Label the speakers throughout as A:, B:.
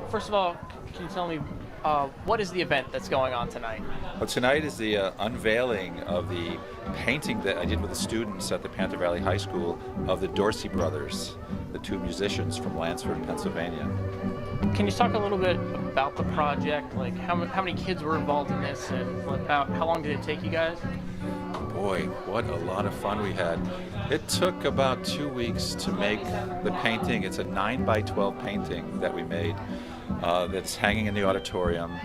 A: first of all, can you tell me what is the event that's going on tonight?
B: Well, tonight is the unveiling of the painting that I did with the students at the Panther Valley High School of the Dorsey Brothers, the two musicians from Lansford, Pennsylvania.
A: Can you talk a little bit about the project? Like how many kids were involved in this, and about how long did it take you guys?
B: Boy, what a lot of fun we had. It took about 2 weeks to make the painting. It's a 9 by 12 painting that we made that's hanging in the auditorium.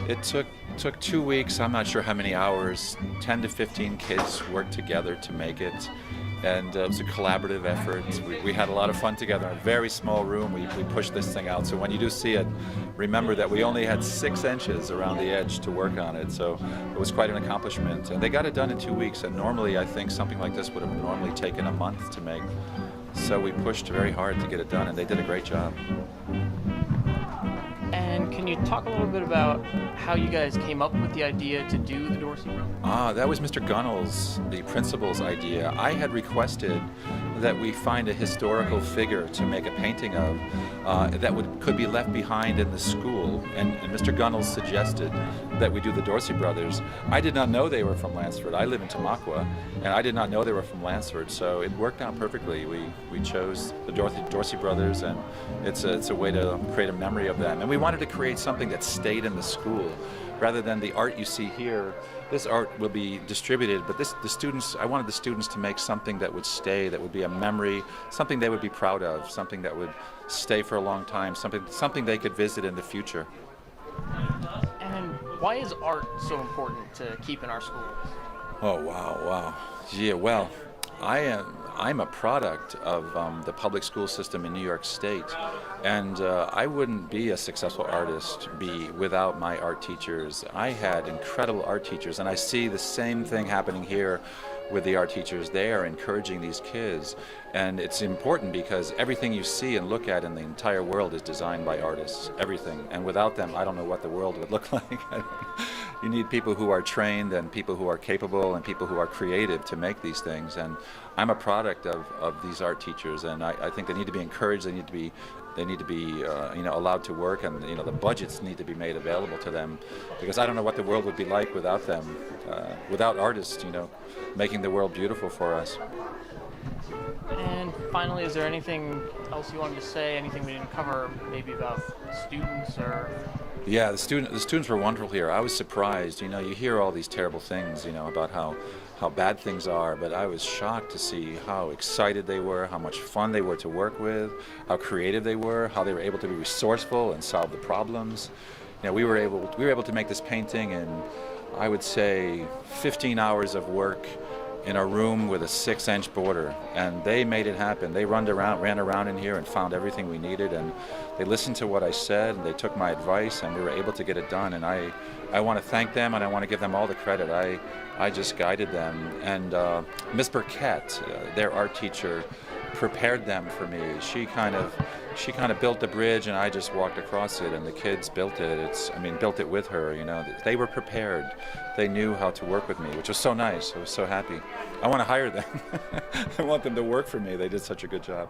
B: It took 2 weeks, I'm not sure how many hours. 10 to 15 kids worked together to make it. And it was a collaborative effort. We had a lot of fun together in a very small room. We pushed this thing out. So when you do see it, remember that we only had 6 inches around the edge to work on it. So it was quite an accomplishment. And they got it done in 2 weeks. And normally, I think something like this would have normally taken a month to make. So we pushed very hard to get it done, and they did a great job.
A: And can you talk a little bit about how you guys came up with the idea to do the Dorsey Brothers?
B: That was Mr. Gunnell's, the principal's idea. I had requested that we find a historical figure to make a painting of that could be left behind in the school, and Mr. Gunnell suggested that we do the Dorsey Brothers. I did not know they were from Lansford. I live in Tamaqua, and I did not know they were from Lansford, so it worked out perfectly. We chose the Dorsey Brothers, and it's a way to create a memory of them. And we wanted to create something that stayed in the school rather than the art you see here. This art will be distributed, but I wanted the students to make something that would stay, that would be a memory, something they would be proud of, something that would stay for a long time, something they could visit in the future.
A: And why is art so important to keep in our schools?
B: Oh, wow. Yeah, well, I'm a product of the public school system in New York State, and I wouldn't be a successful artist without my art teachers. I had incredible art teachers, and I see the same thing happening here with the art teachers. They are encouraging these kids, and it's important because everything you see and look at in the entire world is designed by artists, everything. And without them, I don't know what the world would look like. You need people who are trained and people who are capable and people who are creative to make these things. And I'm a product of these art teachers, and I think they need to be encouraged. They need to be allowed to work, and the budgets need to be made available to them, because I don't know what the world would be like without them, without artists, making the world beautiful for us.
A: And finally, is there anything else you wanted to say? Anything we didn't cover, maybe about students or?
B: Yeah, the students were wonderful here. I was surprised. You hear all these terrible things, about how bad things are, but I was shocked to see how excited they were, how much fun they were to work with, how creative they were, how they were able to be resourceful and solve the problems. We were able to make this painting in, I would say, 15 hours of work in a room with a 6-inch border, and they made it happen. They ran around in here and found everything we needed, and they listened to what I said, and they took my advice, and we were able to get it done. And I want to thank them, and I want to give them all the credit. I just guided them, and Miss Burkett, their art teacher, prepared them for me. She kind of built the bridge, and I just walked across it, and the kids built it. Built it with her. They were prepared. They knew how to work with me, which was so nice. I was so happy. I want to hire them. I want them to work for me. They did such a good job.